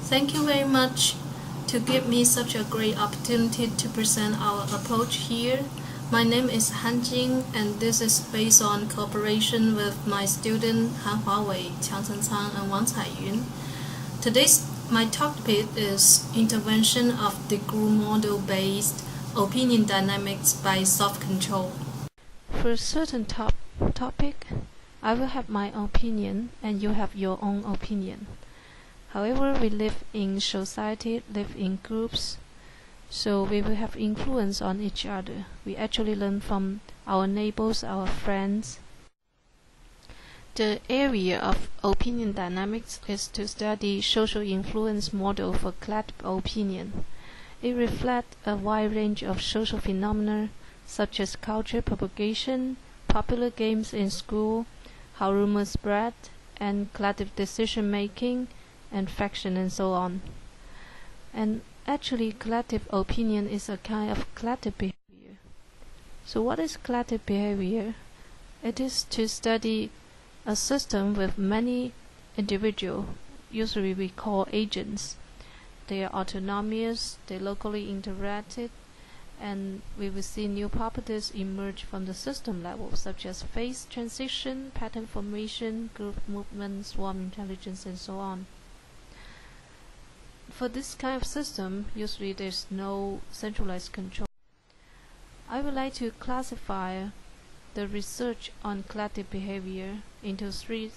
Thank you very much to give me such a great opportunity to present our approach here. My name is Jing, and this is based on cooperation with my student Han Huawei, Qiang Chengcang, and Wang Caiyun. Today's my topic is Intervention of DeGroot Model based opinion dynamics by soft control. For a certain topic, I will have my opinion and you have your own opinion. However, we live in society, live in groups, so we will have influence on each other. We actually learn from our neighbors, our friends. The area of opinion dynamics is to study social influence model for collective opinion. It reflects a wide range of social phenomena such as culture propagation, popular games in school, how rumors spread, and collective decision making, and faction and so on. And actually collective opinion is a kind of collective behavior. So what is collective behavior? It is to study a system with many individuals, usually we call agents. They are autonomous, they locally interacted, and we will see new properties emerge from the system level, such as phase transition, pattern formation, group movement, swarm intelligence, and so on. For this kind of system, usually there's no centralized control. I would like to classify the research on collective behavior into three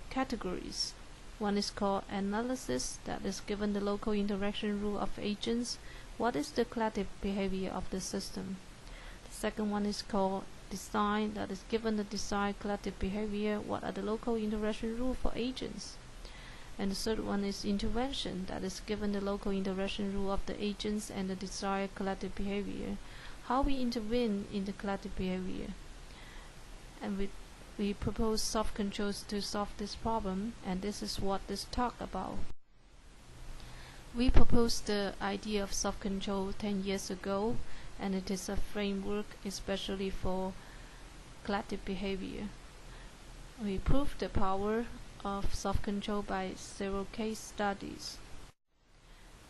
categories. One is called analysis, that is given the local interaction rule of agents, what is the collective behavior of the system. The second one is called design, that is given the desired collective behavior, what are the local interaction rule for agents. And the third one is intervention, that is given the local interaction rule of the agents and the desired collective behavior, how we intervene in the collective behavior. And we propose soft controls to solve this problem, and this is what this talk about. We proposed the idea of soft control 10 years ago, and it is a framework especially for collective behavior. We proved the power of soft control by several case studies.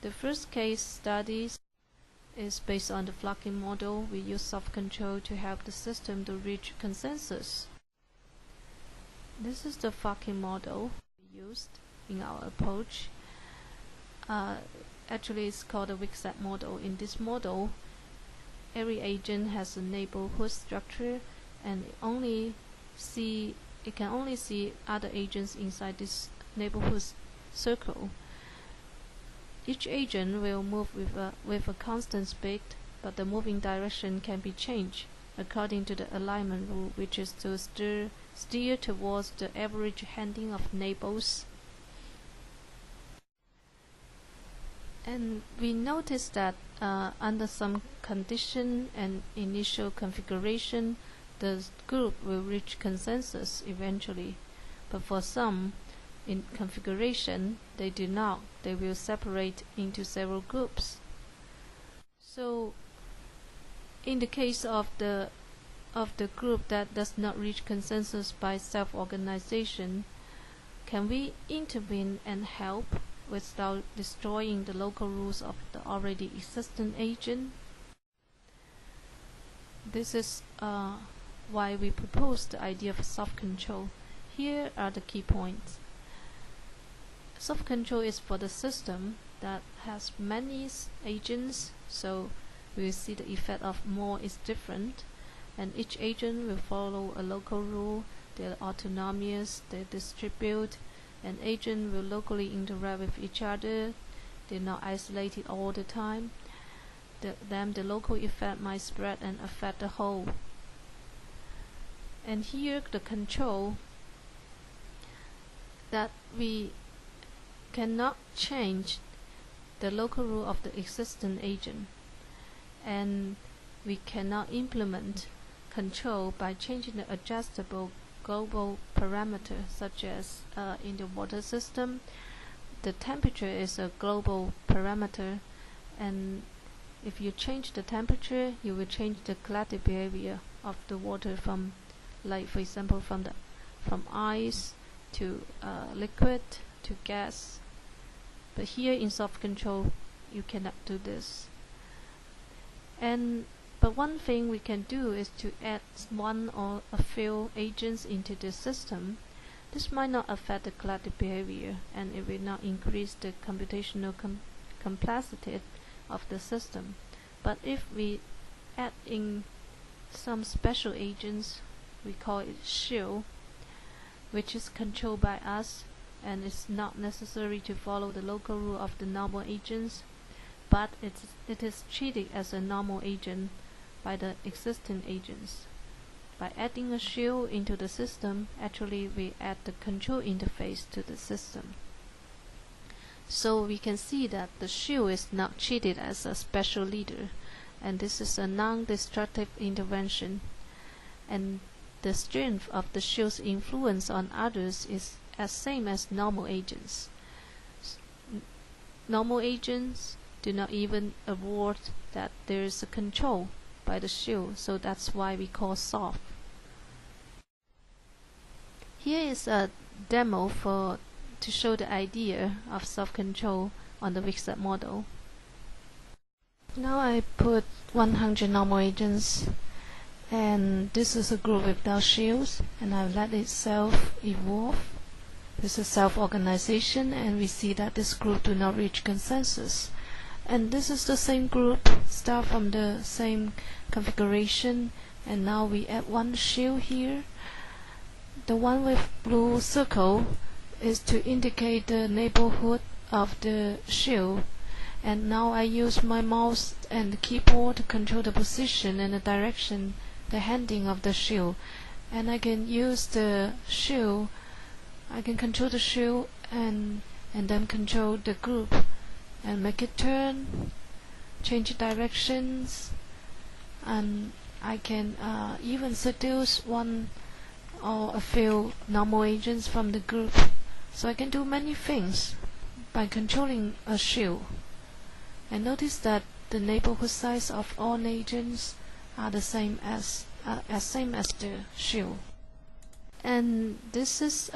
The first case study is based on the flocking model. We use soft control to help the system to reach consensus. This is the flocking model we used in our approach. Actually, it's called the weak set model. In this model, every agent has a neighborhood structure, and it can only see other agents inside this neighborhood circle. Each agent will move with a constant speed, but the moving direction can be changed according to the alignment rule, which is to steer towards the average handing of neighbors. And we noticed that under some condition and initial configuration, the group will reach consensus eventually, but for some in configuration they do not. They will separate into several groups. So in the case of the group that does not reach consensus by self-organization, can we intervene and help without destroying the local rules of the already existing agent? This is why we propose the idea of soft control. Here are the key points. Soft control is for the system that has many agents, so we will see the effect of more is different, and each agent will follow a local rule. They're autonomous, they distribute, and agents will locally interact with each other. They're not isolated all the time. Then the local effect might spread and affect the whole. And here the control, that we cannot change the local rule of the existing agent, and we cannot implement control by changing the adjustable global parameter, such as in the water system, the temperature is a global parameter, and if you change the temperature, you will change the collective behavior of the water from, like for example, from ice to liquid to gas. But here in soft control, you cannot do this. But one thing we can do is to add one or a few agents into the system. This might not affect the collective behavior, and it will not increase the computational complexity of the system. But if we add in some special agents, we call it shill, which is controlled by us, and it's not necessary to follow the local rule of the normal agents, but it is treated as a normal agent by the existing agents. By adding a shill into the system, actually we add the control interface to the system. So we can see that the shill is not treated as a special leader, and this is a non-destructive intervention. And the strength of the shill's influence on others is as same as normal agents. Normal agents do not even award that there is a control by the shill, so that's why we call soft. Here is a demo to show the idea of soft control on the Vixar model. Now I put 100 normal agents, and this is a group without shills, and I let it self-evolve. This is self-organization, and we see that this group do not reach consensus. And this is the same group, start from the same configuration, and now we add one shill here. The one with blue circle is to indicate the neighborhood of the shill, and now I use my mouse and the keyboard to control the position and the direction, the handing of the shill. And I can use the shill, I can control the shill and then control the group and make it turn, change directions, and I can even seduce one or a few normal agents from the group. So I can do many things by controlling a shill. And notice that the neighborhood size of all agents are the same as the shill. And this is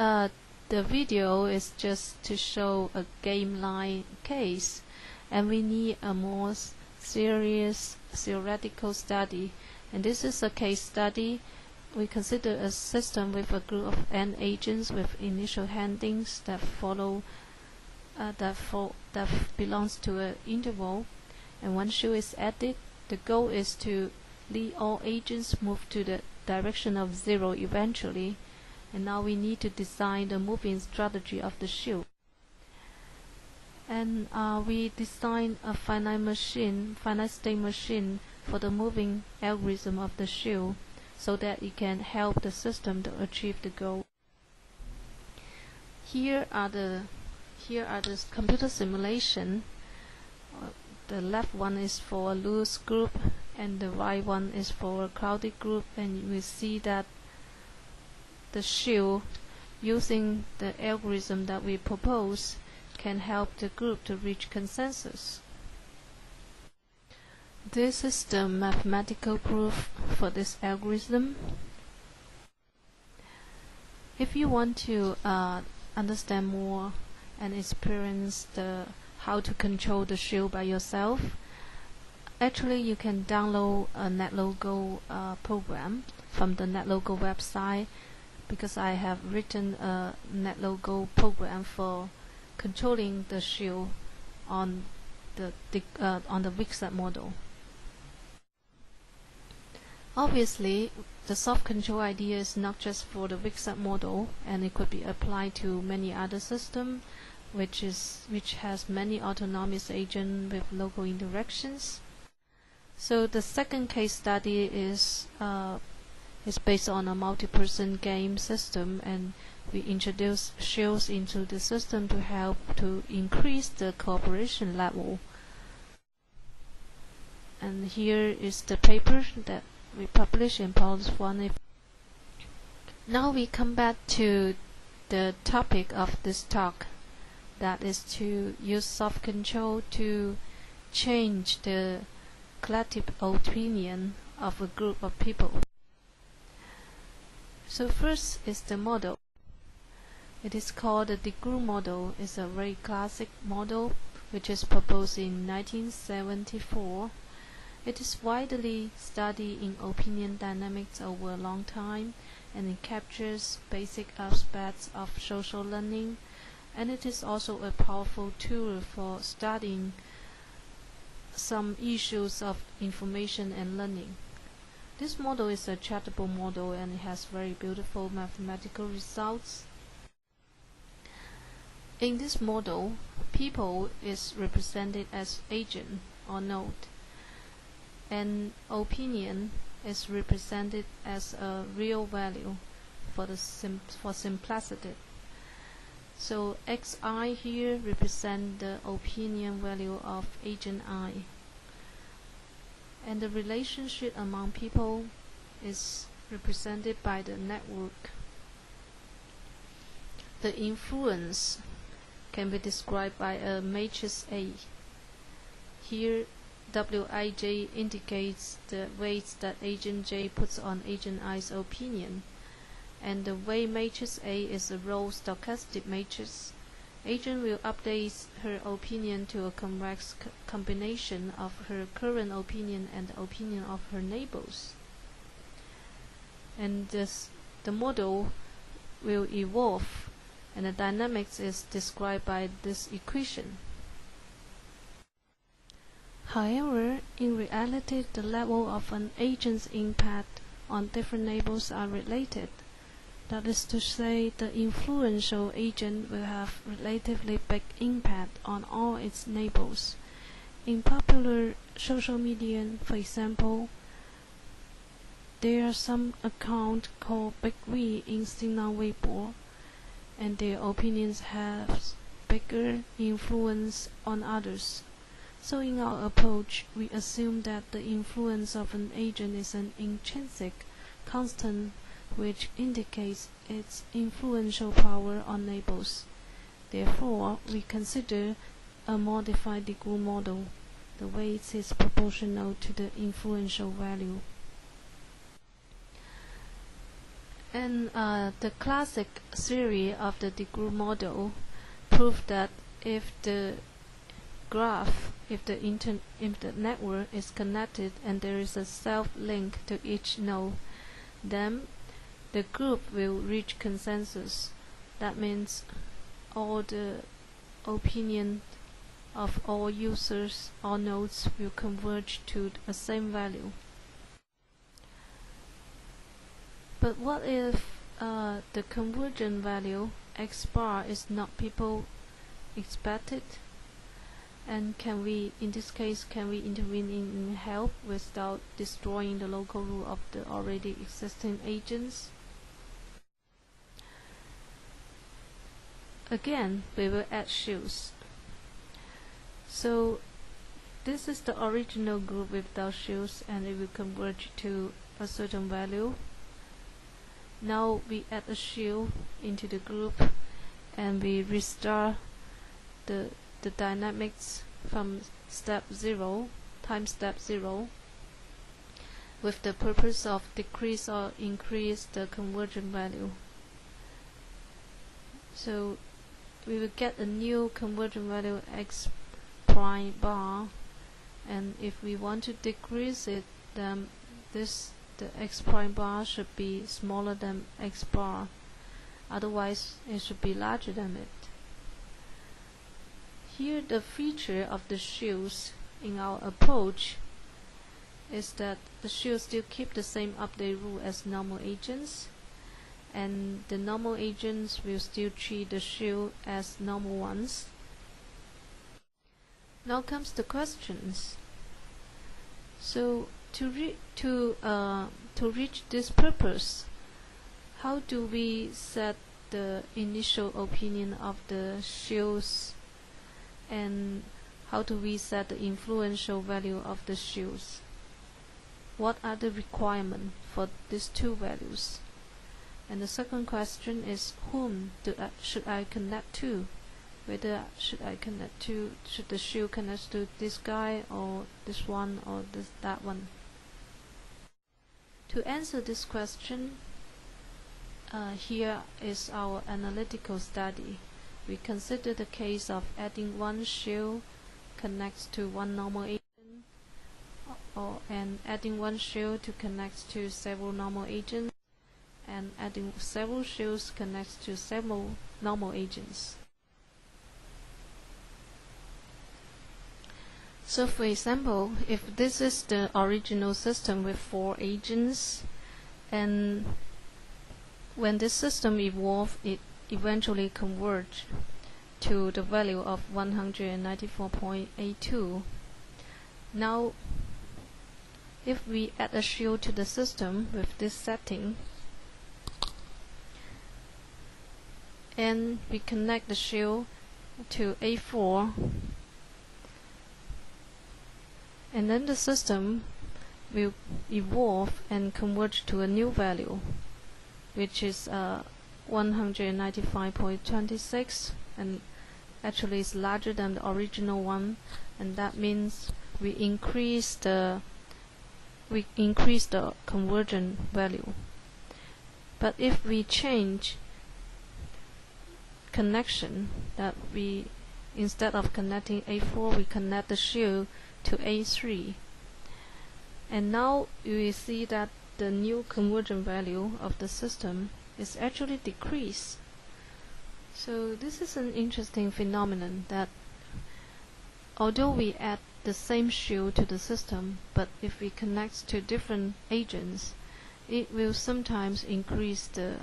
the video is just to show a game-like case, and we need a more serious theoretical study. And this is a case study. We consider a system with a group of n agents with initial handings that follow that belongs to an interval, and one shill is added. The goal is to let all agents move to the direction of 0 eventually. And now we need to design the moving strategy of the shill. And we design a finite state machine for the moving algorithm of the shill, so that it can help the system to achieve the goal. Here are the computer simulation. The left one is for a loose group, and the right one is for a crowded group, and you will see that the shill, using the algorithm that we propose, can help the group to reach consensus. This is the mathematical proof for this algorithm. If you want to understand more and experience how to control the shill by yourself, actually you can download a NetLogo program from the NetLogo website, because I have written a NetLogo program for controlling the shill on the Vixar model. Obviously, the soft control idea is not just for the Vixar model, and it could be applied to many other systems, which has many autonomous agents with local interactions. So the second case study is based on a multi-person game system, and we introduce shills into the system to help to increase the cooperation level. And here is the paper that we published in PLOS 1. Now we come back to the topic of this talk, that is to use soft control to change the collective opinion of a group of people. So first is the model. It is called the DeGroot Model. It's a very classic model which is proposed in 1974. It is widely studied in opinion dynamics over a long time, and it captures basic aspects of social learning, and it is also a powerful tool for studying some issues of information and learning. This model is a chattable model and it has very beautiful mathematical results. In this model, people is represented as agent or node, and opinion is represented as a real value for simplicity. So xi here represent the opinion value of agent I, and the relationship among people is represented by the network. The influence can be described by a matrix A. Here Wij indicates the weights that agent J puts on agent I's opinion, and the weight matrix A is a row stochastic matrix. Agent will update her opinion to a convex combination of her current opinion and the opinion of her neighbors. And the model will evolve, and the dynamics is described by this equation. However, in reality, the level of an agent's impact on different neighbors are related. That is to say, the influential agent will have relatively big impact on all its neighbors. In popular social media, for example, there are some accounts called Big V in Sina Weibo, and their opinions have bigger influence on others. So in our approach, we assume that the influence of an agent is an intrinsic constant which indicates its influential power on neighbors. Therefore, we consider a modified DeGroot model. The weight is proportional to the influential value. And the classic theory of the DeGroot model proved that if the network is connected and there is a self-link to each node, then the group will reach consensus. That means all the opinion of all users or nodes will converge to the same value. But what if the convergent value x bar is not people expected? And can we, in this case, can we intervene in help without destroying the local rule of the already existing agents? Again, we will add shills. So this is the original group without shills, and it will converge to a certain value. Now we add a shill into the group, and we restart the dynamics from step 0 times step 0 with the purpose of decrease or increase the convergent value. So we will get a new convergent value x prime bar, and if we want to decrease it, then the x prime bar should be smaller than x bar, otherwise it should be larger than it. Here the feature of the shills in our approach is that the shills still keep the same update rule as normal agents, and the normal agents will still treat the shill as normal ones. Now comes the questions. So to reach this purpose, how do we set the initial opinion of the shills, and how do we set the influential value of the shills? What are the requirements for these two values? And the second question is, whom should I connect to? Whether should the shill connect to this guy or this one or that one? To answer this question, Here is our analytical study. We consider the case of adding one shill connects to one normal agent, and adding one shill to connect to several normal agents, and adding several shills connects to several normal agents. So for example, if this is the original system with 4 agents, and when this system evolved, it eventually converged to the value of 194.82. Now, if we add a shill to the system with this setting, and we connect the shill to A4, and then the system will evolve and converge to a new value, which is 195.26, and actually is larger than the original one, and that means we increase the convergent value. But if we change connection, that we, instead of connecting A4, we connect the shill to A3, and now you will see that the new convergent value of the system is actually decreased. So this is an interesting phenomenon, that although we add the same shill to the system, but if we connect to different agents, it will sometimes increase the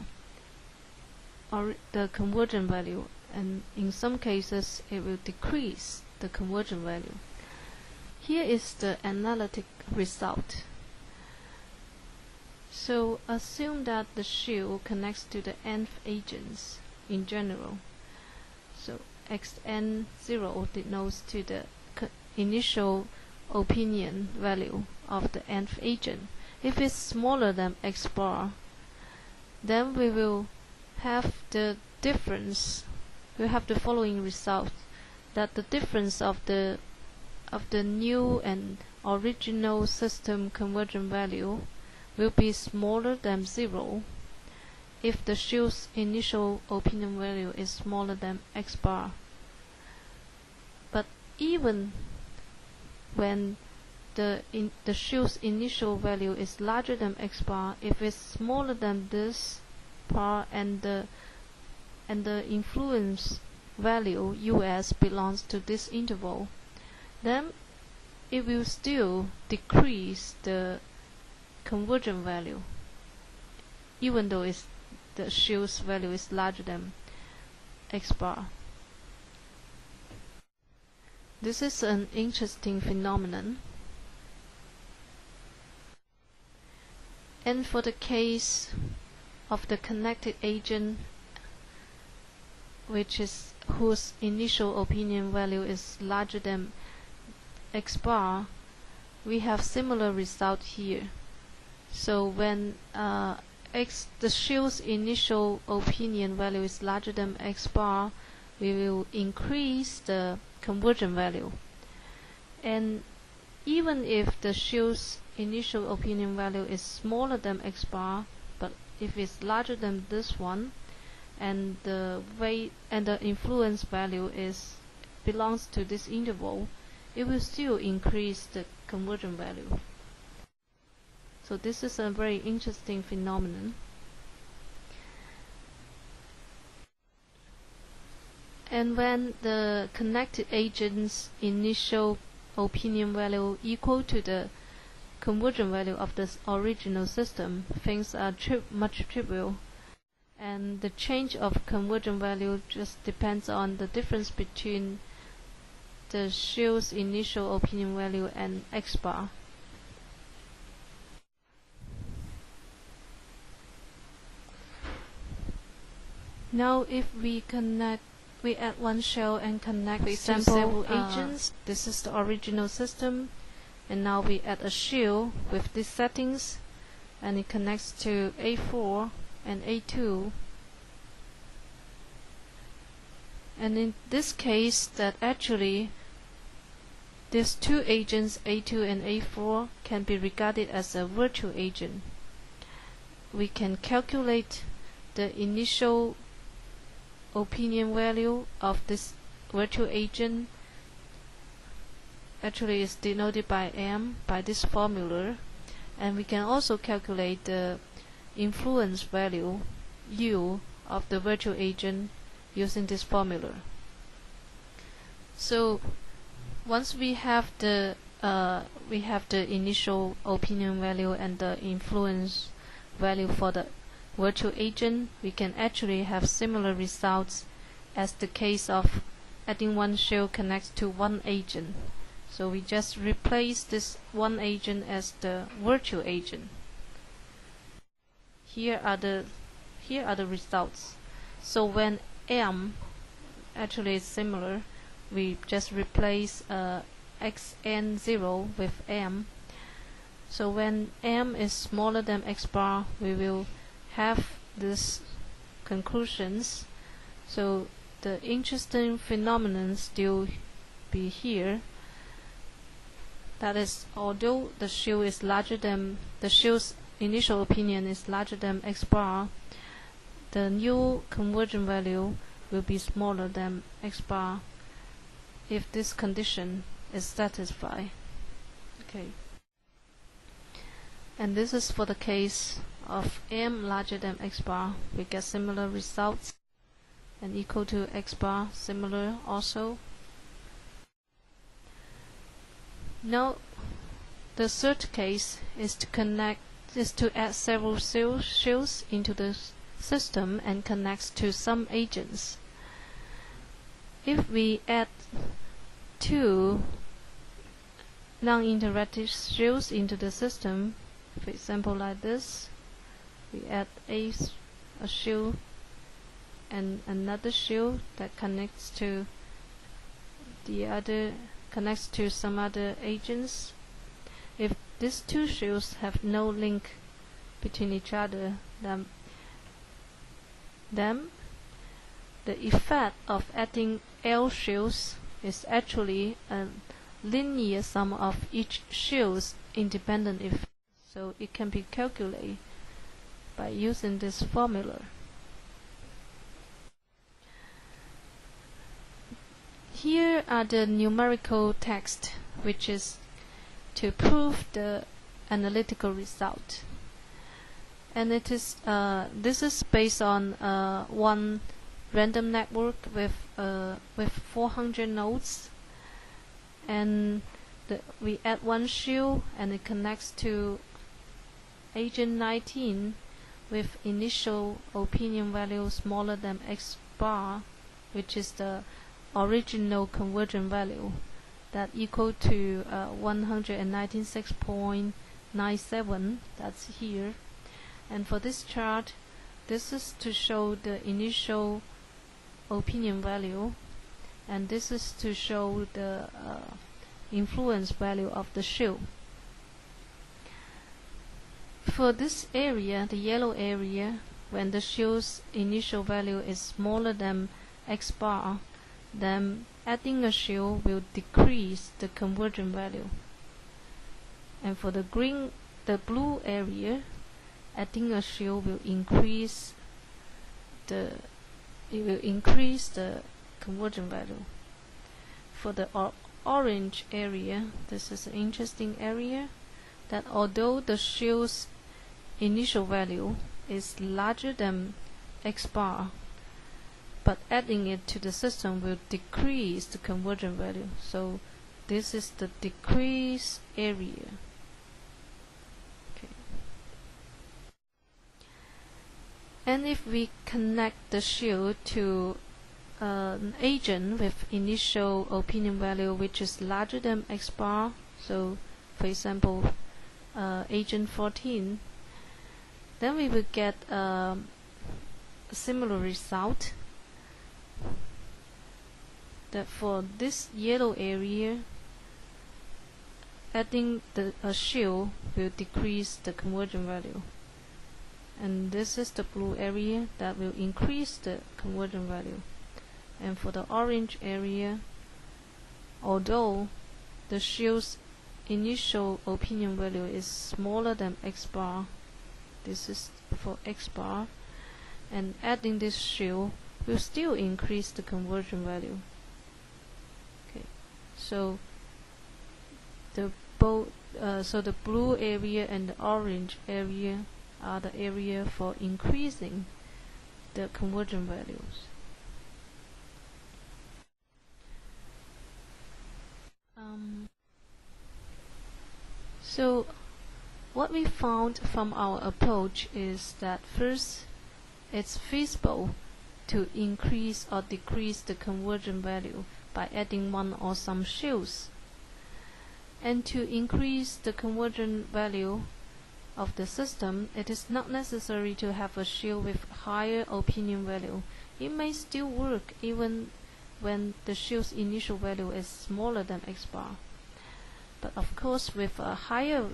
convergent value, and in some cases it will decrease the convergent value. Here is the analytic result. So assume that the shill connects to the nth agents in general. So xn0 denotes to the initial opinion value of the nth agent. If it's smaller than x bar, then we will have the difference. We have the following result: that the difference of the new and original system convergent value will be smaller than 0 if the shill's initial opinion value is smaller than x bar. But even when the shill's initial value is larger than x bar, if it's smaller than this bar and the influence value us belongs to this interval, then it will still decrease the convergent value, even though the shill's value is larger than x bar. This is an interesting phenomenon. And for the case of the connected agent, whose initial opinion value is larger than x bar, we have similar result here. So when the shill's initial opinion value is larger than x bar, we will increase the convergent value. And even if the shill's initial opinion value is smaller than x bar, but if it's larger than this one, and the weight and the influence value belongs to this interval, it will still increase the convergent value. So this is a very interesting phenomenon. And when the connected agent's initial opinion value equal to the convergent value of the original system, things are much trivial, and the change of convergent value just depends on the difference between the shill's initial opinion value and x bar. Now if we add one shill and connect to several agents. This is the original system, and now we add a shill with these settings, and it connects to A4 and A2. And in this case, that actually these two agents, A2 and A4, can be regarded as a virtual agent. We can calculate the initial opinion value of this virtual agent actually is denoted by m by this formula, and we can also calculate the influence value u of the virtual agent using this formula. So once we have the initial opinion value and the influence value for the virtual agent, we can actually have similar results as the case of adding one shill connects to one agent. So we just replace this one agent as the virtual agent. Here are the results. So when m actually is similar, we just replace xn0 with m. So when m is smaller than x bar, we will have these conclusions. So the interesting phenomenon still be here. That is, although the shill is larger than the shill's initial opinion is larger than x bar, the new conversion value will be smaller than x bar if this condition is satisfied. Okay. And this is for the case of m larger than x bar. We get similar results, and equal to x bar similar also. Now the third case is to add several shills into the system and connects to some agents. If we add two non-interactive shills into the system, for example like this, we add a shill and another shill that connects to some other agents. If these two shills have no link between each other, then the effect of adding L shills is actually a linear sum of each shill's independent effect. So it can be calculated by using this formula. Here are the numerical text, which is to prove the analytical result. And it is this is based on one random network with 400 nodes, and we add one shill and it connects to agent 19 with initial opinion value smaller than x bar, which is the original conversion value, that equal to 196.97. That's here. And for this chart, this is to show the initial opinion value, and this is to show the influence value of the shill. For this area, the yellow area, when the shill's initial value is smaller than x bar, then adding a shill will decrease the conversion value. And for the blue area, adding a shill will increase the conversion value. For the orange area, this is an interesting area, that although the shill's initial value is larger than x bar, but adding it to the system will decrease the conversion value. So this is the decrease area. Okay. And if we connect the shill to an agent with initial opinion value which is larger than x bar, so for example agent 14, then we will get a similar result, that for this yellow area, adding a shill will decrease the conversion value, and this is the blue area that will increase the conversion value. And for the orange area, although the shill's initial opinion value is smaller than x bar, this is for x bar, and adding this shill will still increase the conversion value. Okay, so the blue area and the orange area are the area for increasing the conversion values. So what we found from our approach is that first, it's feasible to increase or decrease the conversion value by adding one or some shills. And to increase the conversion value of the system, it is not necessary to have a shill with higher opinion value. It may still work even when the shill's initial value is smaller than x bar. But of course, with a higher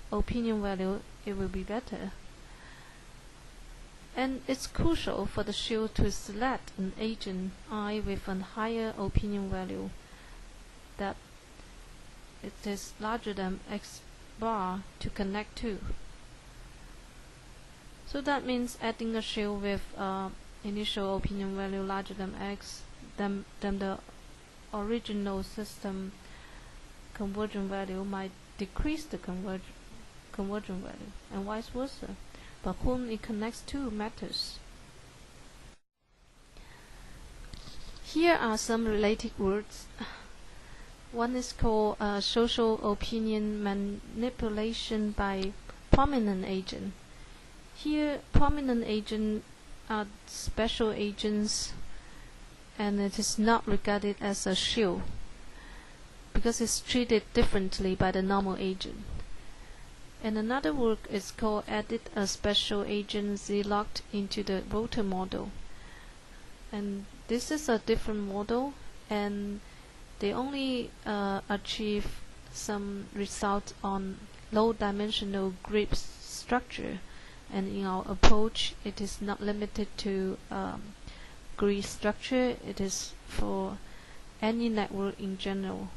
opinion value, it will be better. And it's crucial for the shill to select an agent I with a higher opinion value that it is larger than x bar to connect to. So that means adding a shill with initial opinion value larger than x than the original system conversion value might decrease the conversion value, and vice versa. But whom it connects to matters. Here are some related words. One is called social opinion manipulation by prominent agent. Here, prominent agents are special agents, and it is not regarded as a shill because it's treated differently by the normal agent. And another work is called edit a special agent Z-locked into the rotor model. And this is a different model, and they only achieve some results on low-dimensional grip structure. And in our approach, it is not limited to grid structure. It is for any network in general.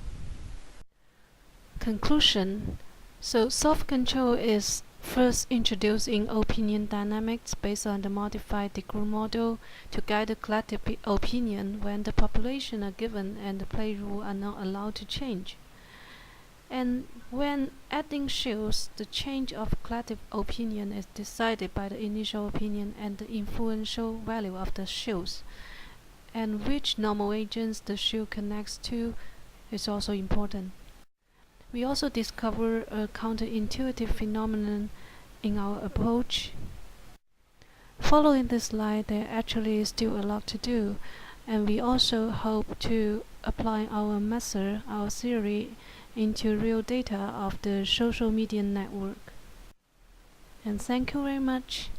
Conclusion. So soft control is first introducing opinion dynamics based on the modified DeGroot model to guide the collective opinion when the population are given and the play rule are not allowed to change. And when adding shills, the change of collective opinion is decided by the initial opinion and the influential value of the shills. And which normal agents the shill connects to is also important. We also discover a counterintuitive phenomenon in our approach. Following this slide, there actually is still a lot to do, and we also hope to apply our method, our theory, into real data of the social media network. And thank you very much.